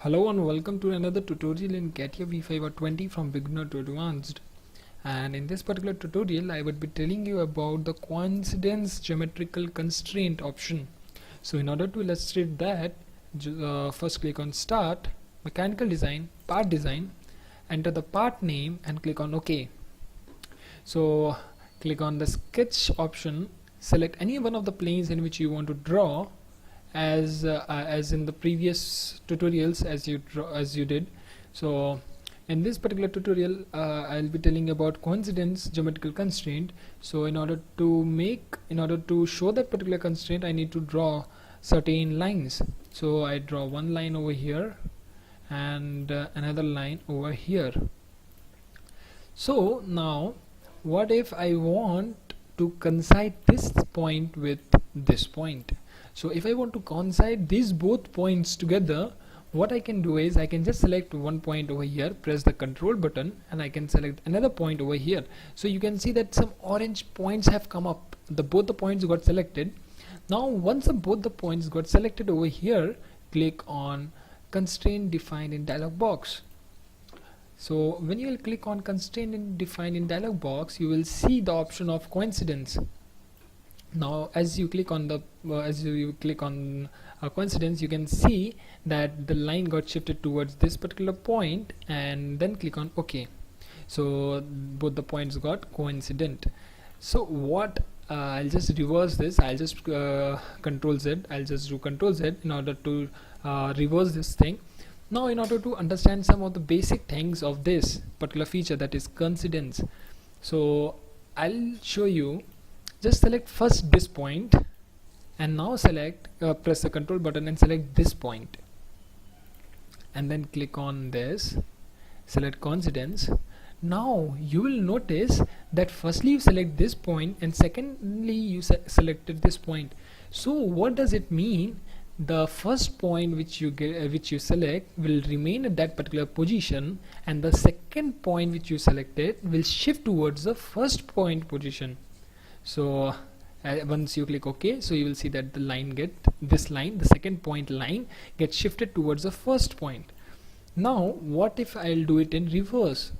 Hello and welcome to another tutorial in CATIA V5 R20 from beginner to advanced. And in this particular tutorial I would be telling you about the coincidence geometrical constraint option. So in order to illustrate that, first click on start, mechanical design, part design, enter the part name and click on OK. So click on the sketch option, select any one of the planes in which you want to draw as in the previous tutorials as you did. So in this particular tutorial I'll be telling about coincidence geometrical constraint. So in order to show that particular constraint, I need to draw certain lines. So I draw one line over here and another line over here. So now what if I want to coincide this point with this point? So if I want to coincide these both points together, what I can do is I can just select one point over here, press the control button, and I can select another point over here. So you can see that some orange points have come up. Both the points got selected. Now once both the points got selected over here, click on constraint defined in dialog box. So when you will click on constraint defined in dialog box, you will see the option of coincidence. Now as you click on coincidence, you can see that the line got shifted towards this particular point, and then click on OK. So both the points got coincident. So what I'll just reverse this. I'll just Control Z. I'll just do Control Z in order to reverse this thing. Now in order to understand some of the basic things of this particular feature, that is coincidence, so I'll show you. Just select first this point and now select press the control button and select this point, and then click on this, select coincidence. Now you will notice that firstly you select this point and secondly you selected this point. So what does it mean? The first point which you select will remain at that particular position, and the second point which you selected will shift towards the first point position. So once you click OK, so you will see that the second point line gets shifted towards the first point. Now what if I'll do it in reverse?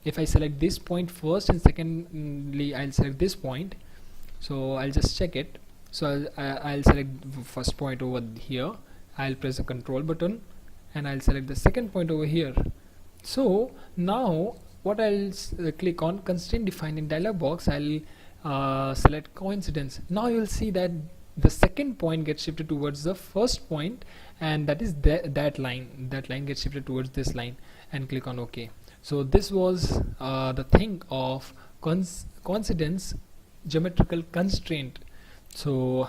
If I select this point first and secondly I'll select this point, so I'll just check it. So I'll select first point over here, I'll press the control button, and I'll select the second point over here. So now what I'll click on constraint defined in dialog box, I'll select coincidence. Now you will see that the second point gets shifted towards the first point, and that is that line gets shifted towards this line, and click on OK. So this was the thing of coincidence geometrical constraint. So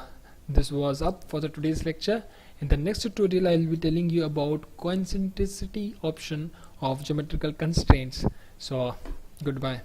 this was up for the today's lecture. In the next tutorial I will be telling you about coincidentity option of geometrical constraints. So goodbye.